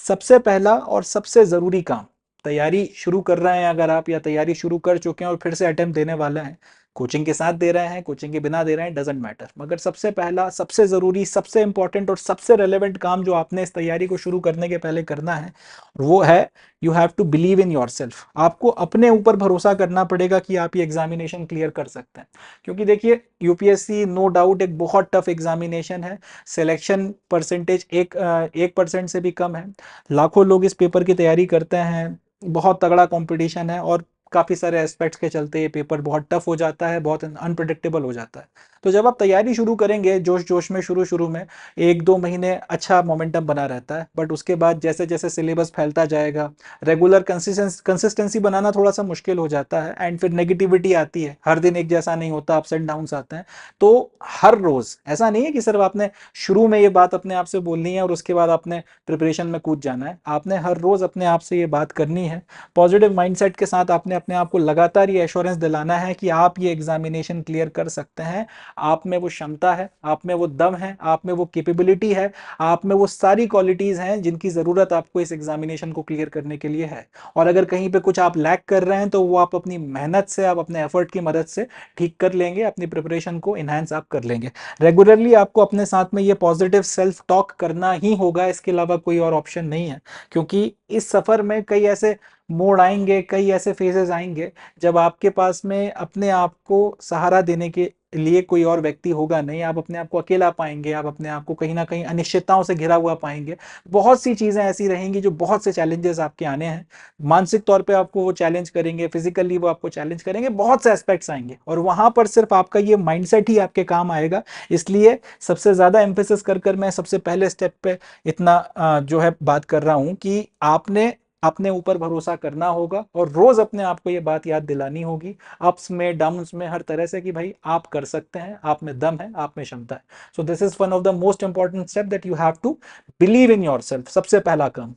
सबसे पहला और सबसे ज़रूरी काम, तैयारी शुरू कर रहे हैं अगर आप, या तैयारी शुरू कर चुके हैं और फिर से अटेम्प्ट देने वाले हैं, कोचिंग के साथ दे रहे हैं, कोचिंग के बिना दे रहे हैं, डजेंट मैटर, मगर सबसे पहला, सबसे ज़रूरी, सबसे इंपॉर्टेंट और सबसे रेलेवेंट काम जो आपने इस तैयारी को शुरू करने के पहले करना है, वो है you have to believe in yourself. आपको अपने ऊपर भरोसा करना पड़ेगा कि आप ये एग्जामिनेशन क्लियर कर सकते हैं। क्योंकि देखिए, यूपीएससी नो डाउट एक बहुत टफ एग्जामिनेशन है। सिलेक्शन परसेंटेज 1% से भी कम है। लाखों लोग इस पेपर की तैयारी करते हैं, बहुत तगड़ा कंपटीशन है, और काफ़ी सारे एस्पेक्ट्स के चलते ये पेपर बहुत टफ हो जाता है, बहुत अनप्रडिक्टेबल हो जाता है। तो जब आप तैयारी शुरू करेंगे जोश जोश में, शुरू शुरू में 1-2 महीने अच्छा मोमेंटम बना रहता है, बट उसके बाद जैसे जैसे सिलेबस फैलता जाएगा, रेगुलर कंसिस्टेंसी बनाना थोड़ा सा मुश्किल हो जाता है, एंड फिर नेगेटिविटी आती है, हर दिन एक जैसा नहीं होता, अप्स एंड डाउन्स आते हैं। तो हर रोज़ ऐसा नहीं है कि सिर्फ आपने शुरू में ये बात अपने आप से बोलनी है और उसके बाद आपने प्रिपरेशन में कूद जाना है। आपने हर रोज़ अपने आप से ये बात करनी है, पॉजिटिव माइंडसेट के साथ आपने अपने आप को लगातार ये एश्योरेंस दिलाना है कि आप ये एग्जामिनेशन क्लियर कर सकते हैं। आप में वो क्षमता है, आप में वो दम है, आप में वो कैपेबिलिटी है, आप में वो सारी क्वालिटीज़ हैं जिनकी ज़रूरत आपको इस एग्जामिनेशन को क्लियर करने के लिए है। और अगर कहीं पे कुछ आप लैक कर रहे हैं तो वो आप अपनी मेहनत से, आप अपने एफर्ट की मदद से ठीक कर लेंगे, अपनी प्रिपरेशन को इन्हांस आप कर लेंगे। रेगुलरली आपको अपने साथ में ये पॉजिटिव सेल्फ टॉक करना ही होगा, इसके अलावा कोई और ऑप्शन नहीं है। क्योंकि इस सफ़र में कई ऐसे मोड़ आएंगे, कई ऐसे फेजेस आएंगे जब आपके पास में अपने आप को सहारा देने के लिए कोई और व्यक्ति होगा नहीं। आप अपने आप को अकेला पाएंगे, आप अपने आप को कहीं ना कहीं अनिश्चितताओं से घिरा हुआ पाएंगे। बहुत सी चीज़ें ऐसी रहेंगी जो, बहुत से चैलेंजेस आपके आने हैं। मानसिक तौर पे आपको वो चैलेंज करेंगे, फिजिकली वो आपको चैलेंज करेंगे, बहुत से एस्पेक्ट्स आएंगे, और वहां पर सिर्फ आपका ये माइंडसेट ही आपके काम आएगा। इसलिए सबसे ज़्यादा एम्फेसिस कर कर मैं सबसे पहले स्टेप पे इतना जो है बात कर रहा हूं कि आपने अपने ऊपर भरोसा करना होगा, और रोज अपने आप को ये बात याद दिलानी होगी, अप्स में डाउन्स में हर तरह से, कि भाई आप कर सकते हैं, आप में दम है, आप में क्षमता है। So this is one of the most important step, that you have to believe in yourself. सबसे पहला काम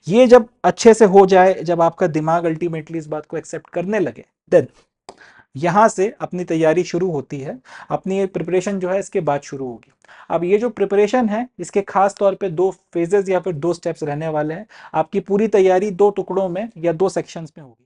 ये जब अच्छे से हो जाए, जब आपका दिमाग अल्टीमेटली इस बात को एक्सेप्ट करने लगे, देन यहाँ से अपनी तैयारी शुरू होती है। अपनी ये प्रिपरेशन जो है इसके बाद शुरू होगी। अब ये जो प्रिपरेशन है, इसके खास तौर पे 2 फेजेस या फिर 2 स्टेप्स रहने वाले हैं। आपकी पूरी तैयारी 2 टुकड़ों में या 2 सेक्शंस में होगी।